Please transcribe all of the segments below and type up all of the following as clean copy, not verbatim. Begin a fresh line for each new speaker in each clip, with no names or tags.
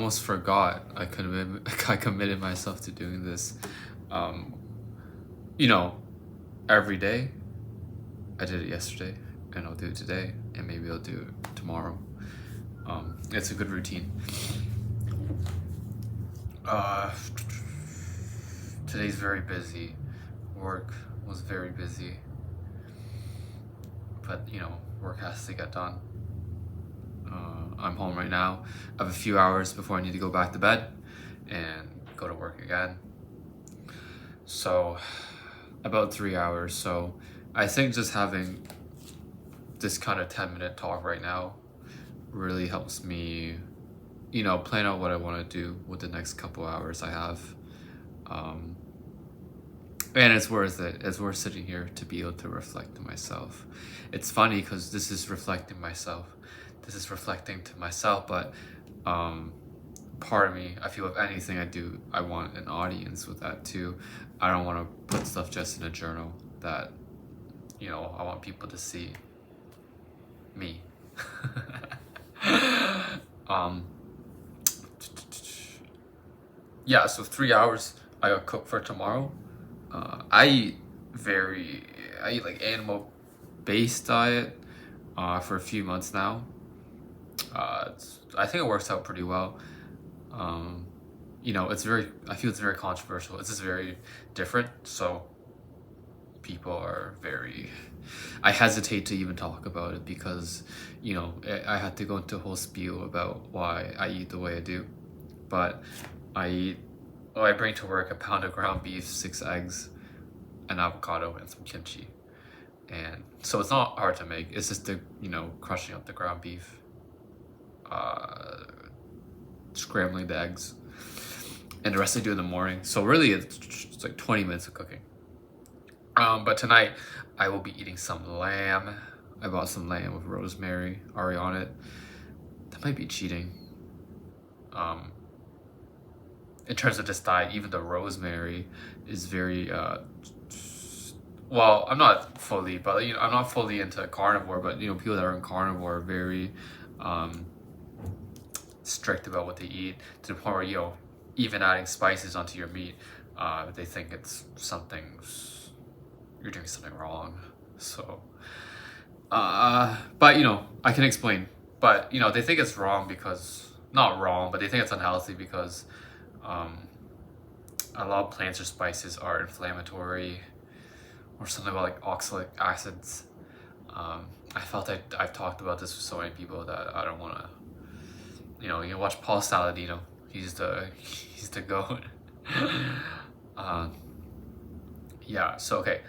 almost forgot I I committed myself to doing this, um, you know, every day. I did it yesterday, and I'll do it today, and maybe I'll do it tomorrow. It's a good routine. Today's very busy. Work was very busy, but work has to get done. I'm home right now. I have a few hours before I need to go back to bed and go to work again. So, about 3 hours. So, I think just having this kind of 10-minute talk right now really helps me, plan out what I want to do with the next couple hours I have. And it's worth it. It's worth sitting here to be able to reflect to myself. It's funny because this is reflecting myself. This is reflecting to myself, but part of me, I feel if anything I do, I want an audience with that too. I don't want to put stuff just in a journal that, I want people to see me. Yeah, so 3 hours I got cooked for tomorrow. I eat like animal based diet for a few months now. I think it works out pretty well. I feel it's very controversial. It's just very different. So people are I hesitate to even talk about it because, I had to go into a whole spiel about why I eat the way I do. But I bring to work a pound of ground beef, 6 eggs, an avocado, and some kimchi. And so it's not hard to make. It's just crushing up the ground beef, scrambling the eggs, and the rest I do in the morning. So really, it's like 20 minutes of cooking. But tonight, I will be eating some lamb. I bought some lamb with rosemary already on it. That might be cheating. In terms of this diet, even the rosemary is very well, I'm not fully, but I'm not fully into carnivore, but people that are in carnivore are very strict about what they eat, to the point where even adding spices onto your meat, they think it's you're doing something wrong. So but I can explain, but they think it's wrong because, not wrong, but they think it's unhealthy because a lot of plants or spices are inflammatory, or something about like oxalic acids. I felt I've talked about this with so many people that I don't want to. You watch Paul Saladino. He's the goat. Yeah. So okay.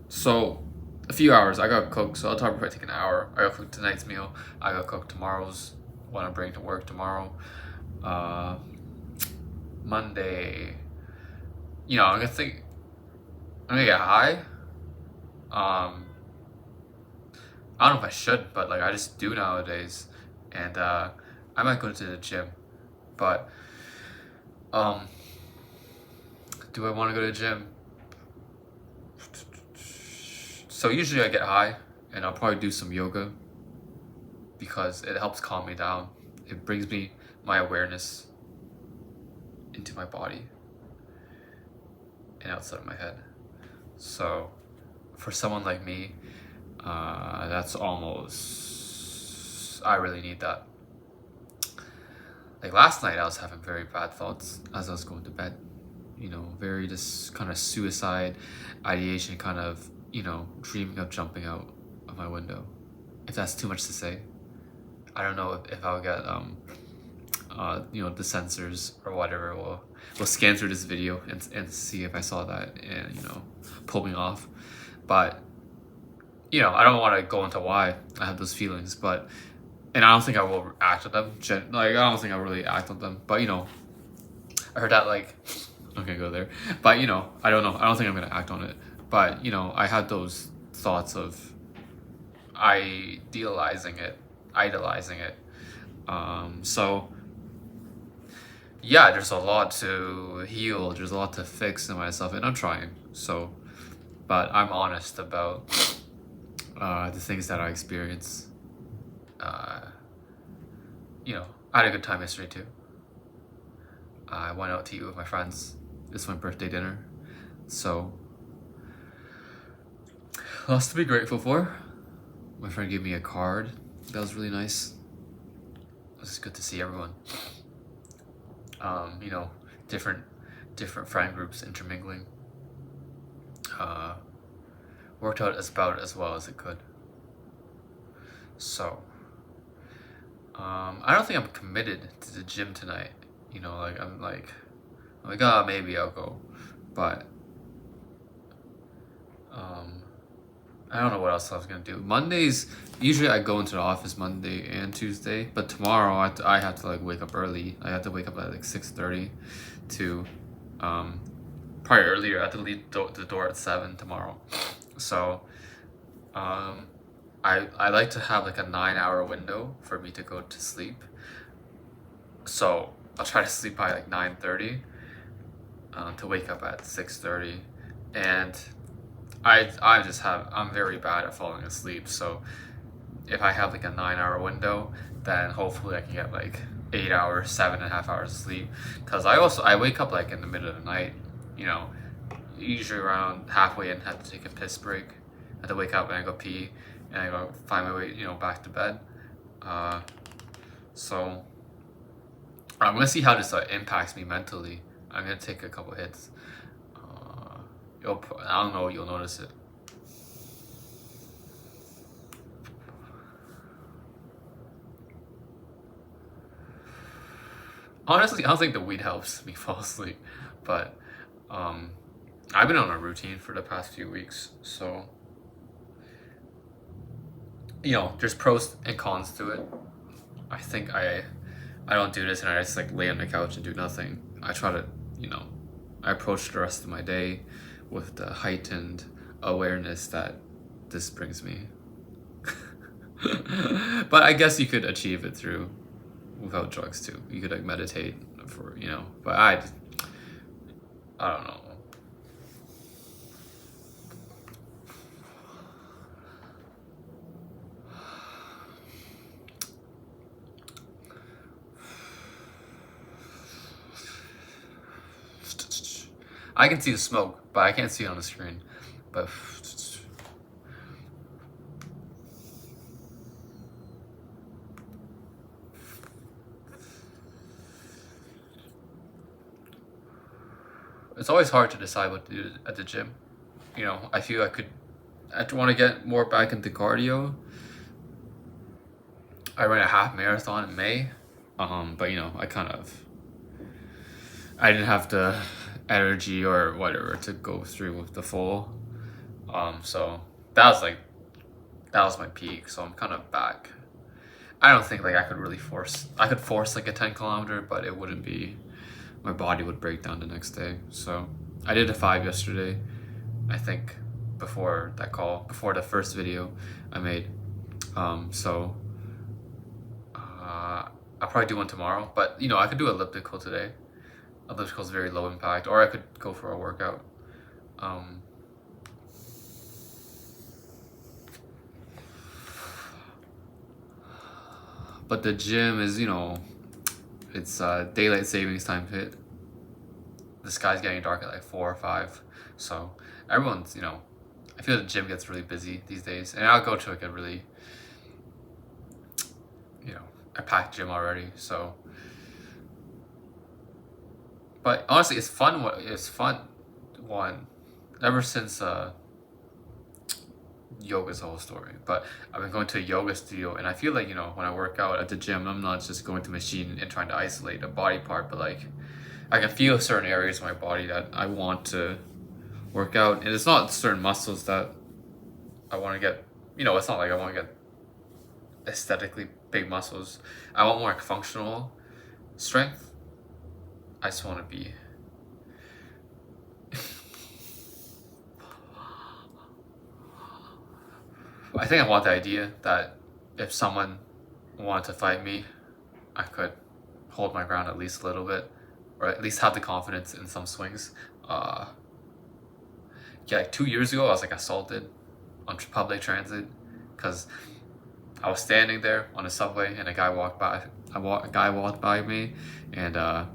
So a few hours. I got cooked. So I'll probably take an hour. I got cooked tonight's meal. I got cooked tomorrow's. What I'm bringing to work tomorrow. Monday. I'm gonna get high. I don't know if I should, but I just do nowadays, and I might go to the gym, but do I want to go to the gym? So usually I get high, and I'll probably do some yoga because it helps calm me down. It brings my awareness into my body and outside of my head. So for someone like me, that's almost, I really need that. Like last night I was having very bad thoughts as I was going to bed, very just kind of suicide ideation, kind of, dreaming of jumping out of my window. If that's too much to say, I don't know if I'll get the censors or whatever will scan through this video and see if I saw that and pull me off. But I don't want to go into why I have those feelings, and I don't think I will act on them. I don't think I'll really act on them. But I heard that I'm not gonna go there. But I don't know. I don't think I'm gonna act on it. But I had those thoughts of idolizing it. So yeah, there's a lot to heal. There's a lot to fix in myself, and I'm trying. So, but I'm honest about the things that I experience. I had a good time yesterday too. I went out to eat with my friends. This was my birthday dinner. So, lots to be grateful for. My friend gave me a card. That was really nice. It was good to see everyone. You know, different friend groups intermingling. Worked out about as well as it could. So, I don't think I'm committed to the gym tonight. You know, like I'm like, maybe I'll go, but I don't know what else I was gonna do. Mondays, usually I go into the office Monday and Tuesday, but tomorrow I have to like wake up early. I have to wake up at like 6:30 to, probably earlier. I have to leave the door at 7 tomorrow. So, I like to have like a 9-hour window for me to go to sleep. So I'll try to sleep by like 9:30, to wake up at 6:30, and I'm very bad at falling asleep. So if I have like a 9-hour window, then hopefully I can get like 8 hours, 7.5 hours of sleep. Cause I wake up like in the middle of the night, you know, usually around halfway in, have to take a piss break. I have to wake up and I go pee, and I go find my way, back to bed. So I'm gonna see how this impacts me mentally. I'm gonna take a couple hits. I don't know, you'll notice it. Honestly, I don't think the weed helps me fall asleep, but I've been on a routine for the past few weeks, so there's pros and cons to it. I think I don't do this and I just like lay on the couch and do nothing. I try to, I approach the rest of my day with the heightened awareness that this brings me. But I guess you could achieve it without drugs too. You could like meditate for, but I don't know. I can see the smoke, but I can't see it on the screen. But it's always hard to decide what to do at the gym. I feel I want to get more back into cardio. I ran a half marathon in May, but I didn't have the energy or whatever to go through with the full. So that was my peak. So I'm kind of back. I don't think like I could force like a 10 kilometer, but it wouldn't be. My body would break down the next day. So I did a 5 yesterday. I think before the first video I made. So I'll probably do one tomorrow. But I could do elliptical today. Elliptical is very low impact, or I could go for a workout. But the gym is, it's daylight savings time hit. The sky's getting dark at like 4 or 5. So everyone's, I feel the gym gets really busy these days. And I'll go to like a really, a packed gym already. So, but honestly, it's fun. Ever since yoga's the whole story. But I've been going to a yoga studio, and I feel like when I work out at the gym, I'm not just going to machine and trying to isolate a body part, but like I can feel certain areas of my body that I want to work out, and it's not certain muscles that I want to get. It's not like I want to get aesthetically big muscles. I want more like functional strength. I just want to be. I think I want the idea that if someone wanted to fight me, I could hold my ground at least a little bit, or at least have the confidence in some swings. Like 2 years ago, I was like assaulted on public transit because I was standing there on the subway, and a guy walked by me, and I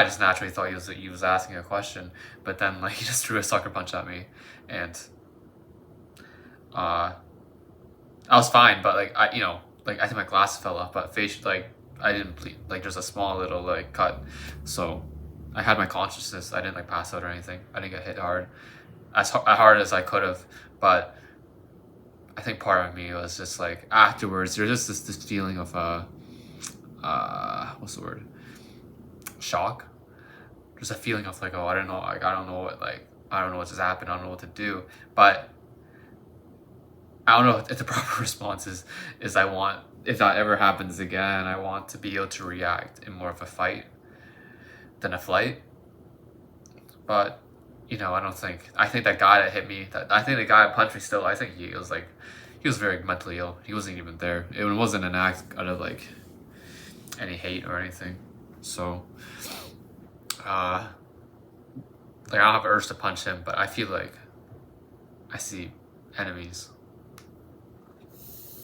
just naturally thought he was asking a question, but then like he just threw a sucker punch at me, and I was fine, but like I think my glasses fell off, but I didn't bleed. Like there's a small little like cut, so I had my consciousness. I didn't like pass out or anything. I didn't get hit hard, as hard as I could have, but I think part of me was just like afterwards. There's just this feeling of what's the word? Shock. There's a feeling of like, oh, I don't know, like I don't know what just happened. I don't know what to do, but I don't know if the proper response is if that ever happens again, I want to be able to react in more of a fight than a flight. But I think that guy that hit me, I think the guy that punched me still, I think he was very mentally ill. He wasn't even there. It wasn't an act out of like any hate or anything. So like I don't have an urge to punch him, but I feel like I see enemies